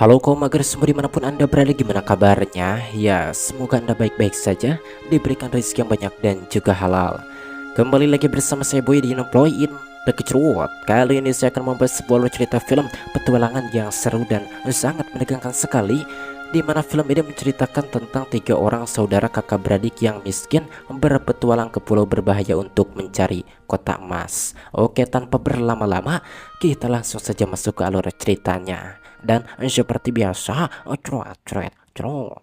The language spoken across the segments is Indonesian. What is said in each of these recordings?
Halo kaum mager semua dimanapun anda berada, gimana kabarnya? Ya semoga anda baik-baik saja, diberikan rezeki yang banyak dan juga halal. Kembali lagi bersama saya Boy di Nemployin The Kecruot. Kali ini saya akan membahas sebuah alur cerita film petualangan yang seru dan sangat menegangkan sekali, di mana film ini menceritakan tentang 3 orang saudara kakak beradik yang miskin berpetualang ke pulau berbahaya untuk mencari kotak emas. Oke, tanpa berlama-lama kita langsung saja masuk ke alur ceritanya. Dan seperti biasa, cerot cerot cerot.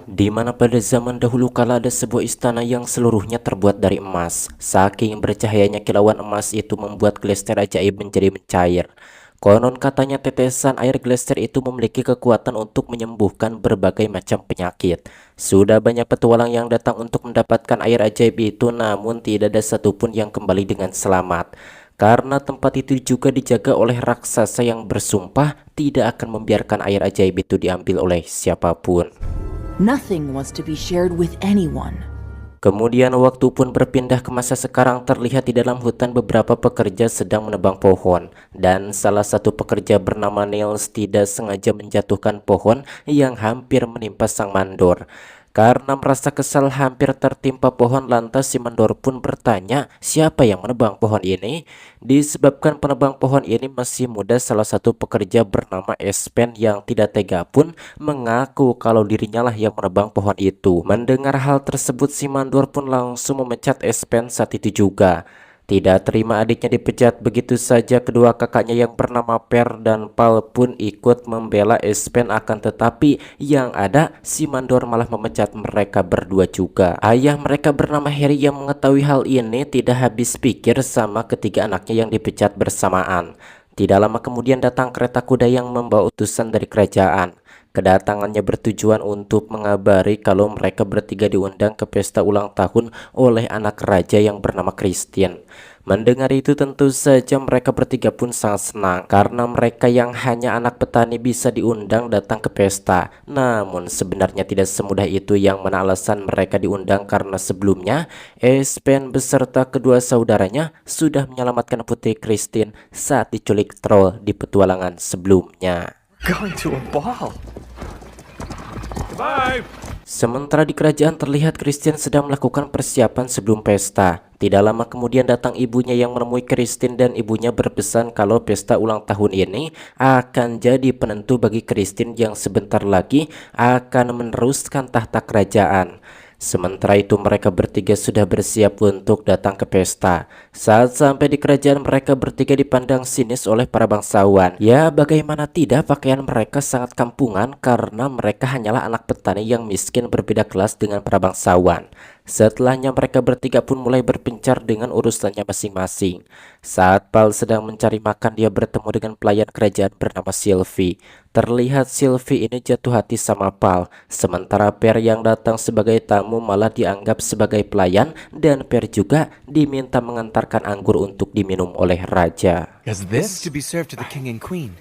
Di mana pada zaman dahulu kala ada sebuah istana yang seluruhnya terbuat dari emas. Saking bercahayanya kilauan emas itu membuat glester ajaib menjadi mencair. Konon katanya tetesan air glester itu memiliki kekuatan untuk menyembuhkan berbagai macam penyakit. Sudah banyak petualang yang datang untuk mendapatkan air ajaib itu, namun tidak ada satupun yang kembali dengan selamat. Karena tempat itu juga dijaga oleh raksasa yang bersumpah tidak akan membiarkan air ajaib itu diambil oleh siapapun. Nothing was to be shared with anyone. Kemudian waktu pun berpindah ke masa sekarang. Terlihat di dalam hutan beberapa pekerja sedang menebang pohon, dan salah satu pekerja bernama Niels tidak sengaja menjatuhkan pohon yang hampir menimpa sang mandor. Karena merasa kesal hampir tertimpa pohon, lantas si mandor pun bertanya siapa yang menebang pohon ini. Disebabkan penebang pohon ini masih muda, salah satu pekerja bernama Espen yang tidak tega pun mengaku kalau dirinya lah yang menebang pohon itu. Mendengar hal tersebut, si mandor pun langsung memecat Espen saat itu juga. Tidak terima adiknya dipecat begitu saja, kedua kakaknya yang bernama Per dan Pal pun ikut membela Espen, akan tetapi yang ada si mandor malah memecat mereka berdua juga. Ayah mereka bernama Harry yang mengetahui hal ini tidak habis pikir sama ketiga anaknya yang dipecat bersamaan. Tidak lama kemudian datang kereta kuda yang membawa utusan dari kerajaan. Kedatangannya bertujuan untuk mengabari kalau mereka bertiga diundang ke pesta ulang tahun oleh anak raja yang bernama Christian. Mendengar itu tentu saja mereka bertiga pun sangat senang, karena mereka yang hanya anak petani bisa diundang datang ke pesta. Namun sebenarnya tidak semudah itu, yang mana alasan mereka diundang karena sebelumnya Espen beserta kedua saudaranya sudah menyelamatkan putri Christine saat diculik troll di petualangan sebelumnya. Going to a ball. Goodbye. Sementara di kerajaan terlihat Christian sedang melakukan persiapan sebelum pesta. Tidak lama kemudian datang ibunya yang menemui Christine, dan ibunya berpesan kalau pesta ulang tahun ini akan jadi penentu bagi Christine yang sebentar lagi akan meneruskan tahta kerajaan. Sementara itu mereka bertiga sudah bersiap untuk datang ke pesta. Saat sampai di kerajaan, mereka bertiga dipandang sinis oleh para bangsawan. Ya bagaimana tidak, pakaian mereka sangat kampungan karena mereka hanyalah anak petani yang miskin berbeda kelas dengan para bangsawan. Setelahnya mereka bertiga pun mulai berpencar dengan urusannya masing-masing. Saat Pal sedang mencari makan, dia bertemu dengan pelayan kerajaan bernama Sylvie. Terlihat Sylvie ini jatuh hati sama Pal. Sementara Per yang datang sebagai tamu malah dianggap sebagai pelayan, dan Per juga diminta mengantarkan anggur untuk diminum oleh raja. Is this to be served to the king and queen?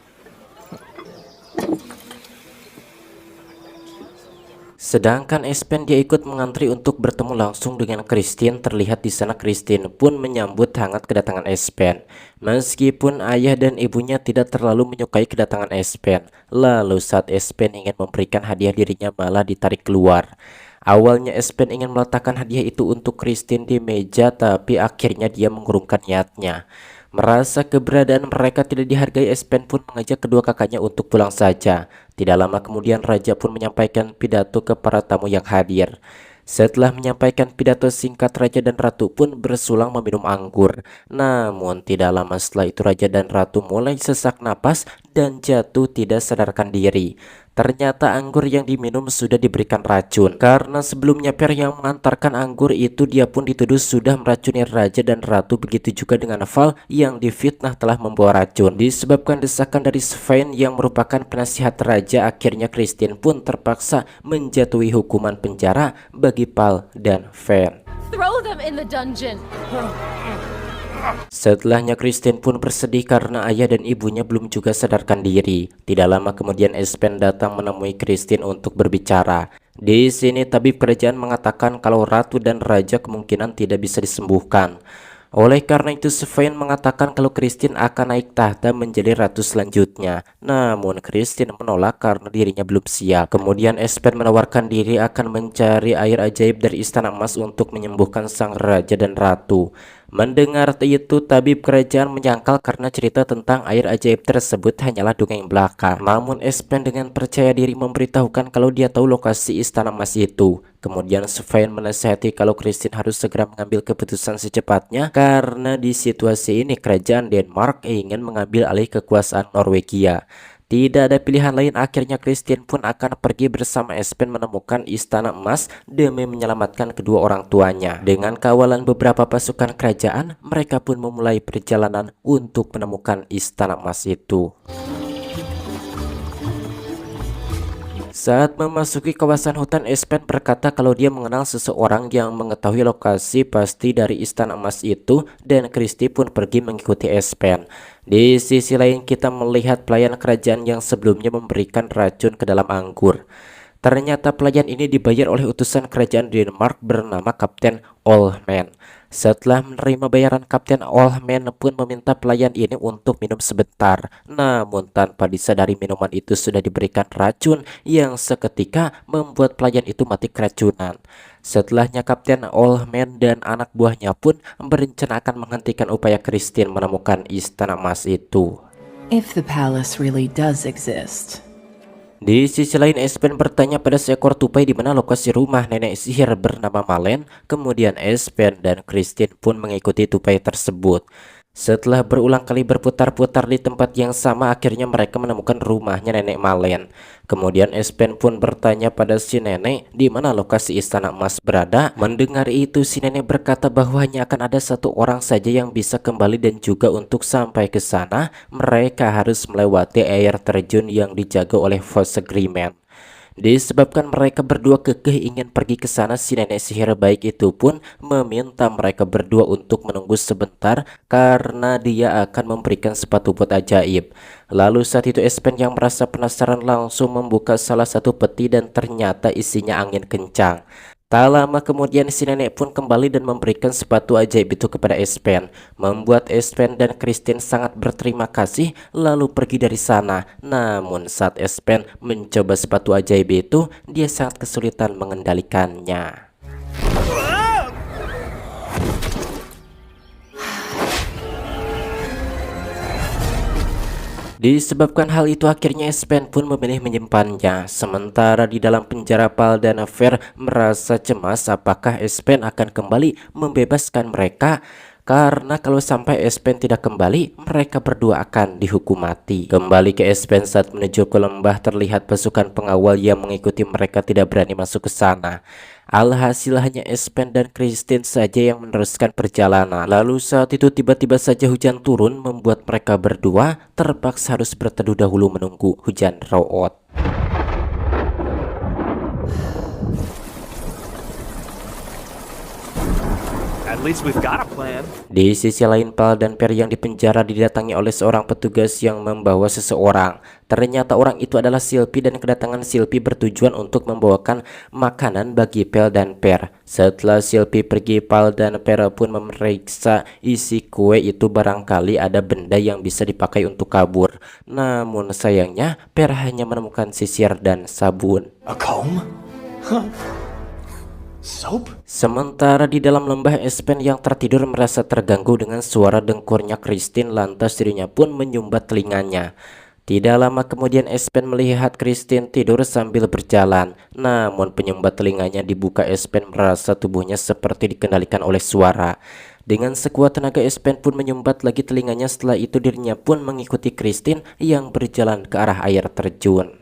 Sedangkan Espen dia ikut mengantri untuk bertemu langsung dengan Christine. Terlihat di sana Christine pun menyambut hangat kedatangan Espen. Meskipun ayah dan ibunya tidak terlalu menyukai kedatangan Espen. Lalu saat Espen ingin memberikan hadiah, dirinya malah ditarik keluar. Awalnya Espen ingin meletakkan hadiah itu untuk Christine di meja, tapi akhirnya dia mengurungkan niatnya. Merasa keberadaan mereka tidak dihargai, Espen pun mengajak kedua kakaknya untuk pulang saja. Tidak lama kemudian raja pun menyampaikan pidato ke para tamu yang hadir. Setelah menyampaikan pidato singkat, raja dan ratu pun bersulang meminum anggur. Namun tidak lama setelah itu raja dan ratu mulai sesak napas dan jatuh tidak sadarkan diri. Ternyata anggur yang diminum sudah diberikan racun. Karena sebelumnya Per yang mengantarkan anggur itu, dia pun dituduh sudah meracuni raja dan ratu. Begitu juga dengan Val yang difitnah telah membawa racun. Disebabkan desakan dari Svein yang merupakan penasihat raja, akhirnya Christine pun terpaksa menjatuhi hukuman penjara bagi Pal dan Fen. Throw them in the dungeon. Setelahnya Christine pun bersedih karena ayah dan ibunya belum juga sadarkan diri. Tidak lama kemudian Espen datang menemui Christine untuk berbicara. Di sini tabib kerajaan mengatakan kalau ratu dan raja kemungkinan tidak bisa disembuhkan. Oleh karena itu, Sven mengatakan kalau Christine akan naik tahta menjadi ratu selanjutnya. Namun Christine menolak karena dirinya belum siap. Kemudian Espen menawarkan diri akan mencari air ajaib dari istana emas untuk menyembuhkan sang raja dan ratu. Mendengar itu, tabib kerajaan menyangkal karena cerita tentang air ajaib tersebut hanyalah dongeng belaka. Namun Espen dengan percaya diri memberitahukan kalau dia tahu lokasi istana emas itu. Kemudian Sven menasihati kalau Christine harus segera mengambil keputusan secepatnya karena di situasi ini kerajaan Denmark ingin mengambil alih kekuasaan Norwegia. Tidak ada pilihan lain, akhirnya Christine pun akan pergi bersama Espen menemukan istana emas demi menyelamatkan kedua orang tuanya. Dengan kawalan beberapa pasukan kerajaan, mereka pun memulai perjalanan untuk menemukan istana emas itu. Saat memasuki kawasan hutan, Espen berkata kalau dia mengenal seseorang yang mengetahui lokasi pasti dari istana emas itu, dan Christie pun pergi mengikuti Espen. Di sisi lain, kita melihat pelayan kerajaan yang sebelumnya memberikan racun ke dalam anggur. Ternyata pelayan ini dibayar oleh utusan kerajaan Denmark bernama Kapten Olmen. Setelah menerima bayaran, Kapten Olmen pun meminta pelayan ini untuk minum sebentar. Namun tanpa disadari minuman itu sudah diberikan racun yang seketika membuat pelayan itu mati keracunan. Setelahnya Kapten Olmen dan anak buahnya pun berencana akan menghentikan upaya Christine menemukan istana emas itu. If the palace really does exist. Di sisi lain, Espen bertanya pada seekor tupai di mana lokasi rumah nenek sihir bernama Malen. Kemudian Espen dan Christine pun mengikuti tupai tersebut. Setelah berulang kali berputar-putar di tempat yang sama, akhirnya mereka menemukan rumahnya nenek Malen. Kemudian Espen pun bertanya pada si nenek di mana lokasi istana emas berada. Mendengar itu, si nenek berkata bahwa hanya akan ada satu orang saja yang bisa kembali, dan juga untuk sampai ke sana mereka harus melewati air terjun yang dijaga oleh Fosagrimen. Disebabkan mereka berdua kekeh ingin pergi ke sana, si nenek sihir baik itu pun meminta mereka berdua untuk menunggu sebentar karena dia akan memberikan sepatu bot ajaib. Lalu saat itu Espen yang merasa penasaran langsung membuka salah satu peti dan ternyata isinya angin kencang. Tak lama kemudian si nenek pun kembali dan memberikan sepatu ajaib itu kepada Espen, membuat Espen dan Christine sangat berterima kasih lalu pergi dari sana. Namun saat Espen mencoba sepatu ajaib itu, dia sangat kesulitan mengendalikannya. Disebabkan hal itu, akhirnya Espen pun memilih menyimpannya. Sementara di dalam penjara, Pal dan Fer merasa cemas apakah Espen akan kembali membebaskan mereka. Karena kalau sampai Espen tidak kembali, mereka berdua akan dihukum mati. Kembali ke Espen, saat menuju ke lembah terlihat pasukan pengawal yang mengikuti mereka tidak berani masuk ke sana. Alhasil hanya Espen dan Christine saja yang meneruskan perjalanan. Lalu saat itu tiba-tiba saja hujan turun membuat mereka berdua terpaksa harus berteduh dahulu menunggu hujan root. At least we've got a plan. Di sisi lain, Pal dan Per yang dipenjara didatangi oleh seorang petugas yang membawa seseorang. Ternyata orang itu adalah Sylvie, dan kedatangan Sylvie bertujuan untuk membawakan makanan bagi Pel dan Per. Setelah Sylvie pergi, Pal dan Per pun memeriksa isi kue itu, barangkali ada benda yang bisa dipakai untuk kabur. Namun sayangnya Per hanya menemukan sisir dan sabun. A comb? Soap? Sementara di dalam lembah, Espen yang tertidur merasa terganggu dengan suara dengkurnya Christine, lantas dirinya pun menyumbat telinganya. Tidak lama kemudian Espen melihat Christine tidur sambil berjalan. Namun penyumbat telinganya dibuka, Espen merasa tubuhnya seperti dikendalikan oleh suara. Dengan sekuat tenaga Espen pun menyumbat lagi telinganya. Setelah itu dirinya pun mengikuti Christine yang berjalan ke arah air terjun.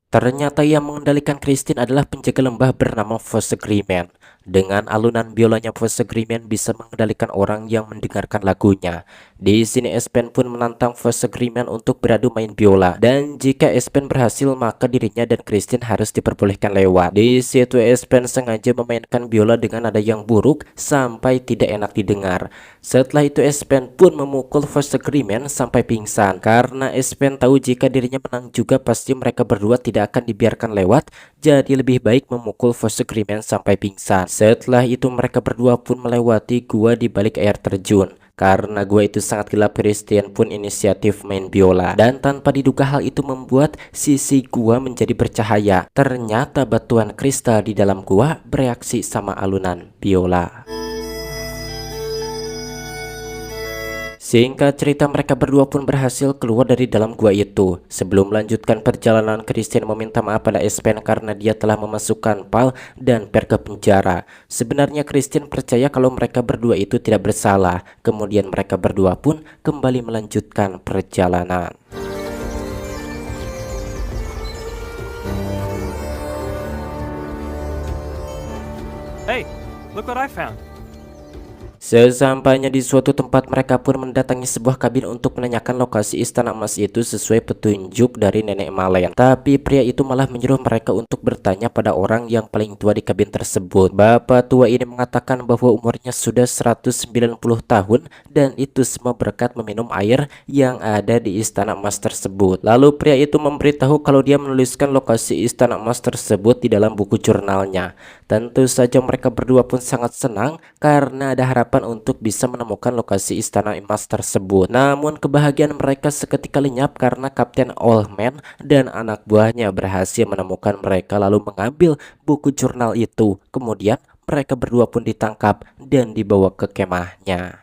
Ternyata yang mengendalikan Christine adalah penjaga lembah bernama Fosagrimen. Dengan alunan biolanya, Voice Agreement bisa mengendalikan orang yang mendengarkan lagunya. Di sini Espen pun menantang Voice Agreement untuk beradu main biola, dan jika Espen berhasil maka dirinya dan Christine harus diperbolehkan lewat. Di situ Espen sengaja memainkan biola dengan nada yang buruk sampai tidak enak didengar. Setelah itu Espen pun memukul Voice Agreement sampai pingsan. Karena Espen tahu jika dirinya menang juga pasti mereka berdua tidak akan dibiarkan lewat, jadi lebih baik memukul Voice Agreement sampai pingsan. Setelah itu mereka berdua pun melewati gua di balik air terjun. Karena gua itu sangat gelap, Christian pun inisiatif main biola, dan tanpa diduga hal itu membuat sisi gua menjadi bercahaya. Ternyata batuan kristal di dalam gua bereaksi sama alunan biola. Singkat cerita, mereka berdua pun berhasil keluar dari dalam gua itu. Sebelum melanjutkan perjalanan, Christian meminta maaf pada Espen karena dia telah memasukkan Paul dan Per ke penjara. Sebenarnya Christian percaya kalau mereka berdua itu tidak bersalah. Kemudian mereka berdua pun kembali melanjutkan perjalanan. Hey, look what I found. Sesampainya di suatu tempat, mereka pun mendatangi sebuah kabin untuk menanyakan lokasi istana emas itu sesuai petunjuk dari nenek Malen. Tapi pria itu malah menyuruh mereka untuk bertanya pada orang yang paling tua di kabin tersebut. Bapak tua ini mengatakan bahwa umurnya sudah 190 tahun dan itu semua berkat meminum air yang ada di istana emas tersebut. Lalu pria itu memberitahu kalau dia menuliskan lokasi istana emas tersebut di dalam buku jurnalnya. Tentu saja mereka berdua pun sangat senang karena ada harapan untuk bisa menemukan lokasi istana emas tersebut. Namun kebahagiaan mereka seketika lenyap karena Kapten Oldman dan anak buahnya berhasil menemukan mereka lalu mengambil buku jurnal itu. Kemudian mereka berdua pun ditangkap dan dibawa ke kemahnya.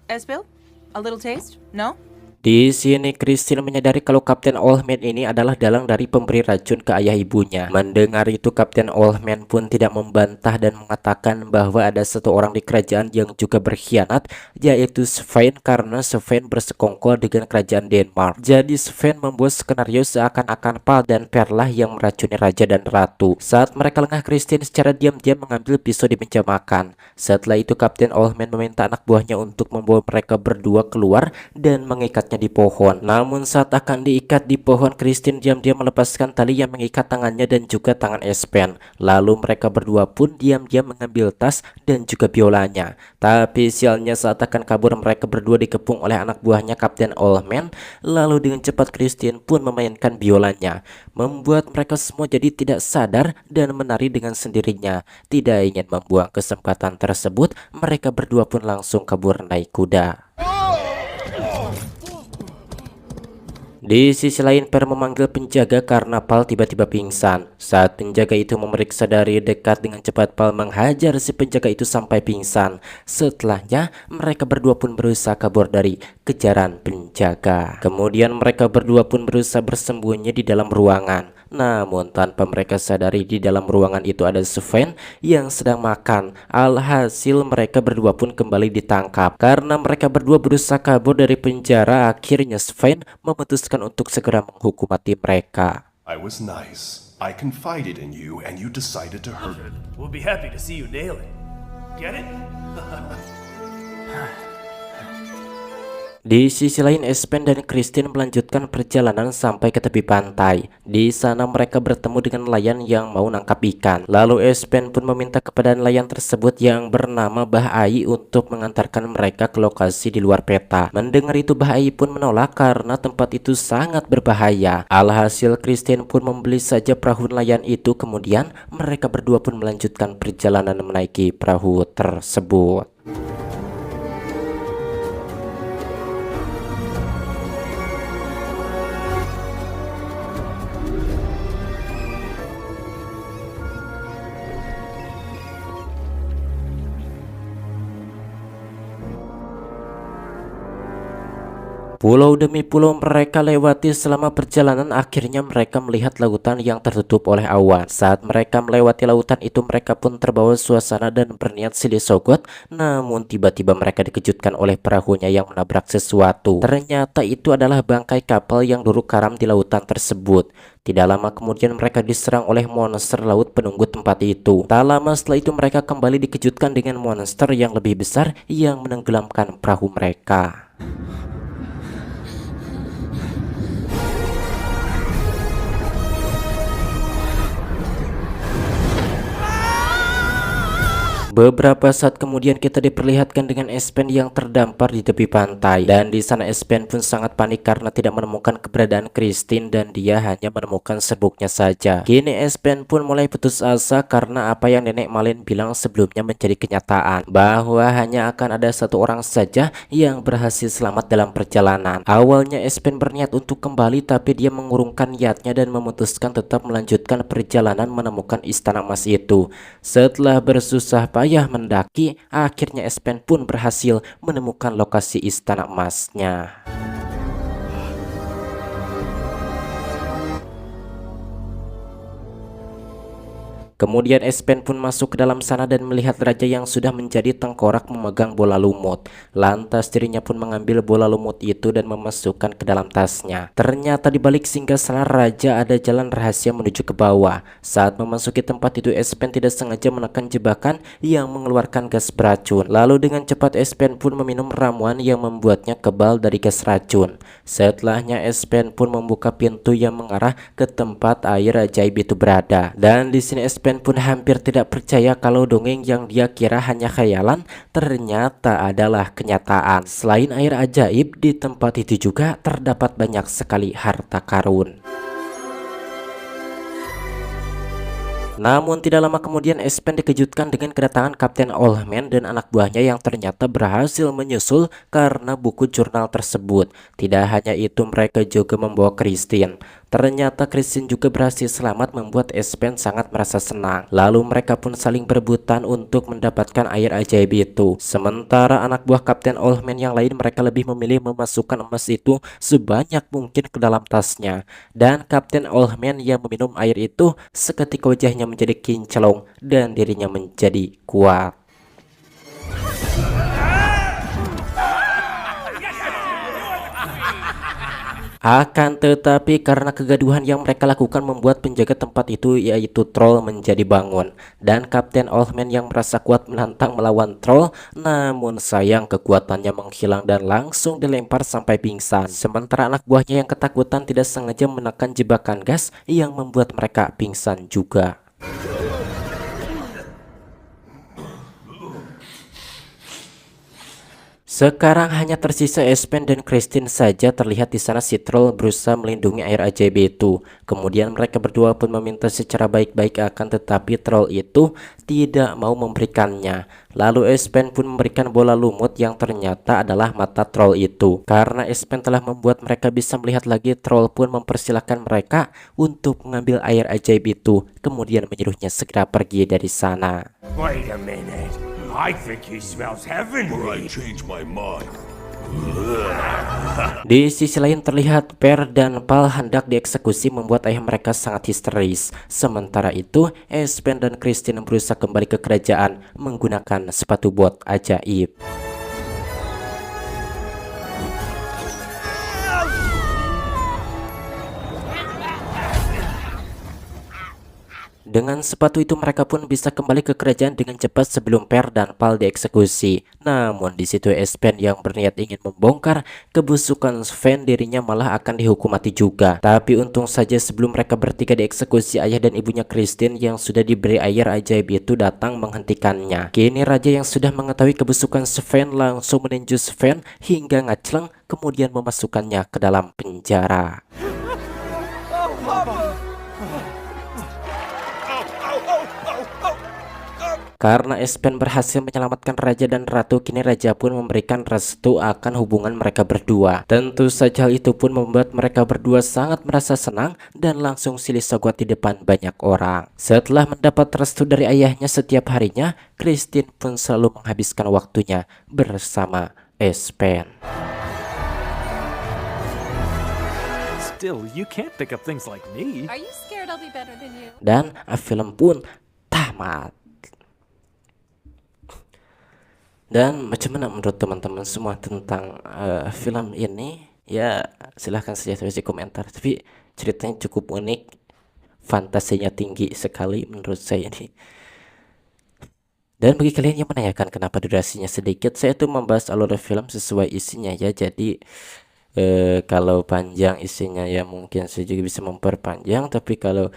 Esbil, a little taste? No? Di sini Christine menyadari kalau Kapten Oldman ini adalah dalang dari pemberi racun ke ayah ibunya. Mendengar itu, Kapten Oldman pun tidak membantah dan mengatakan bahwa ada satu orang di kerajaan yang juga berkhianat, yaitu Sven, karena Sven bersekongkol dengan kerajaan Denmark. Jadi Sven membuat skenario seakan-akan Paul dan Perlah yang meracuni raja dan ratu. Saat mereka lengah, Christine secara diam-diam mengambil pisau di meja makan. Setelah itu Kapten Oldman meminta anak buahnya untuk membawa mereka berdua keluar dan mengikat di pohon. Namun saat akan diikat di pohon, Christine diam-diam melepaskan tali yang mengikat tangannya dan juga tangan Espen. Lalu mereka berdua pun diam-diam mengambil tas dan juga biolanya. Tapi sialnya saat akan kabur, mereka berdua dikepung oleh anak buahnya Kapten Oldman. Lalu dengan cepat Christine pun memainkan biolanya, membuat mereka semua jadi tidak sadar dan menari dengan sendirinya. Tidak ingin membuang kesempatan tersebut, mereka berdua pun langsung kabur naik kuda. Di sisi lain, Per memanggil penjaga karena Paul tiba-tiba pingsan. Saat penjaga itu memeriksa dari dekat, dengan cepat Paul menghajar si penjaga itu sampai pingsan. Setelahnya, mereka berdua pun berusaha kabur dari kejaran penjaga. Kemudian mereka berdua pun berusaha bersembunyi di dalam ruangan. Namun tanpa mereka sadari, di dalam ruangan itu ada Sven yang sedang makan. Alhasil mereka berdua pun kembali ditangkap. Karena mereka berdua berusaha kabur dari penjara, akhirnya Sven memutuskan untuk segera menghukum mati mereka. I was nice. I confided in you and you decided to hurt me. We'll be happy to see you nail it. Get it? Di sisi lain, Espen dan Christine melanjutkan perjalanan sampai ke tepi pantai. Di sana mereka bertemu dengan nelayan yang mau nangkap ikan. Lalu Espen pun meminta kepada nelayan tersebut yang bernama Bah Ai untuk mengantarkan mereka ke lokasi di luar peta. Mendengar itu, Bah Ai pun menolak karena tempat itu sangat berbahaya. Alhasil Christine pun membeli saja perahu nelayan itu. Kemudian mereka berdua pun melanjutkan perjalanan menaiki perahu tersebut. Pulau demi pulau mereka lewati selama perjalanan, akhirnya mereka melihat lautan yang tertutup oleh awan. Saat mereka melewati lautan itu, mereka pun terbawa suasana dan berniat silih sogot. Namun tiba-tiba mereka dikejutkan oleh perahunya yang menabrak sesuatu. Ternyata itu adalah bangkai kapal yang dulu karam di lautan tersebut. Tidak lama kemudian mereka diserang oleh monster laut penunggu tempat itu. Tak lama setelah itu mereka kembali dikejutkan dengan monster yang lebih besar yang menenggelamkan perahu mereka. Beberapa saat kemudian kita diperlihatkan dengan Espen yang terdampar di tepi pantai, dan di sana Espen pun sangat panik karena tidak menemukan keberadaan Christine dan dia hanya menemukan serbuknya saja. Kini Espen pun mulai putus asa karena apa yang Nenek Malin bilang sebelumnya menjadi kenyataan, bahwa hanya akan ada satu orang saja yang berhasil selamat dalam perjalanan. Awalnya Espen berniat untuk kembali, tapi dia mengurungkan niatnya dan memutuskan tetap melanjutkan perjalanan menemukan istana emas itu. Setelah bersusah payah mendaki, akhirnya Espen pun berhasil menemukan lokasi istana emasnya. Kemudian Espen pun masuk ke dalam sana dan melihat raja yang sudah menjadi tengkorak memegang bola lumut. Lantas dirinya pun mengambil bola lumut itu dan memasukkan ke dalam tasnya. Ternyata di balik singgasana raja ada jalan rahasia menuju ke bawah. Saat memasuki tempat itu, Espen tidak sengaja menekan jebakan yang mengeluarkan gas beracun. Lalu dengan cepat Espen pun meminum ramuan yang membuatnya kebal dari gas racun. Setelahnya Espen pun membuka pintu yang mengarah ke tempat air ajaib itu berada. Dan di sini Espen pun hampir tidak percaya kalau dongeng yang dia kira hanya khayalan ternyata adalah kenyataan. Selain air ajaib, di tempat itu juga terdapat banyak sekali harta karun. Namun tidak lama kemudian Espen dikejutkan dengan kedatangan Kapten Owlman dan anak buahnya yang ternyata berhasil menyusul karena buku jurnal tersebut. Tidak hanya itu, mereka juga membawa Christine. Ternyata Christine juga berhasil selamat, membuat Espen sangat merasa senang. Lalu mereka pun saling berebutan untuk mendapatkan air ajaib itu. Sementara anak buah Kapten Owlman yang lain, mereka lebih memilih memasukkan emas itu sebanyak mungkin ke dalam tasnya. Dan Kapten Owlman yang meminum air itu, seketika wajahnya menjadi kinclong dan dirinya menjadi kuat. Akan tetapi karena kegaduhan yang mereka lakukan membuat penjaga tempat itu, yaitu troll, menjadi bangun. Dan Kapten Owlman yang merasa kuat menantang melawan troll, namun sayang kekuatannya menghilang dan langsung dilempar sampai pingsan. Sementara anak buahnya yang ketakutan tidak sengaja menekan jebakan gas yang membuat mereka pingsan juga. Sekarang hanya tersisa Espen dan Christine saja. Terlihat di sana si troll berusaha melindungi air ajaib itu. Kemudian mereka berdua pun meminta secara baik-baik, akan tetapi troll itu tidak mau memberikannya. Lalu Espen pun memberikan bola lumut yang ternyata adalah mata troll itu. Karena Espen telah membuat mereka bisa melihat lagi, troll pun mempersilahkan mereka untuk mengambil air ajaib itu. Kemudian menyuruhnya segera pergi dari sana. Wait a minute. I think he smells heavenly. Change my mind. Di sisi lain terlihat Per dan Pal hendak dieksekusi, membuat ayah mereka sangat histeris. Sementara itu Espen dan Christine berusaha kembali ke kerajaan menggunakan sepatu bot ajaib. Dengan sepatu itu mereka pun bisa kembali ke kerajaan dengan cepat sebelum Per dan Pal dieksekusi. Namun di situ Espen yang berniat ingin membongkar kebusukan Sven, dirinya malah akan dihukum mati juga. Tapi untung saja sebelum mereka bertiga dieksekusi, ayah dan ibunya Christine yang sudah diberi air ajaib itu datang menghentikannya. Kini raja yang sudah mengetahui kebusukan Sven langsung meninju Sven hingga ngacleng, kemudian memasukkannya ke dalam penjara. Karena Espen berhasil menyelamatkan raja dan ratu, kini raja pun memberikan restu akan hubungan mereka berdua. Tentu saja hal itu pun membuat mereka berdua sangat merasa senang dan langsung silih sogot di depan banyak orang. Setelah mendapat restu dari ayahnya setiap harinya, Christine pun selalu menghabiskan waktunya bersama Espen. Still, you can't pick up things like me. Are you scared I'll be better than you? Dan film pun tamat. Dan macam mana menurut teman-teman semua tentang film ini? Ya silahkan saja tulis di komentar. Tapi ceritanya cukup unik, fantasinya tinggi sekali menurut saya ini. Dan bagi kalian yang menanyakan kenapa durasinya sedikit, saya tuh membahas alur film sesuai isinya ya. Jadi kalau panjang isinya ya mungkin saya juga bisa memperpanjang. Tapi kalau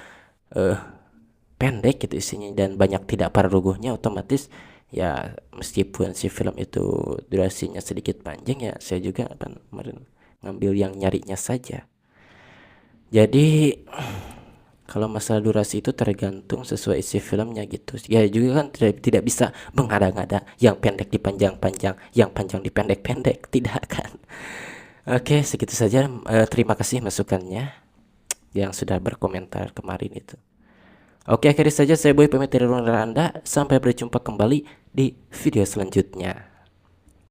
pendek gitu isinya dan banyak tidak pararuguhnya, otomatis ya meskipun si film itu durasinya sedikit panjang ya saya juga akan ngambil yang nyarinya saja. Jadi kalau masalah durasi itu tergantung sesuai isi filmnya gitu ya, juga kan tidak bisa mengada-ngada yang pendek dipanjang-panjang, yang panjang dipendek-pendek, tidak kan. Oke, segitu saja. Terima kasih masukannya yang sudah berkomentar kemarin itu. Oke, akhirnya saja saya Boy pamit dari ruang Anda. Sampai berjumpa kembali di video selanjutnya.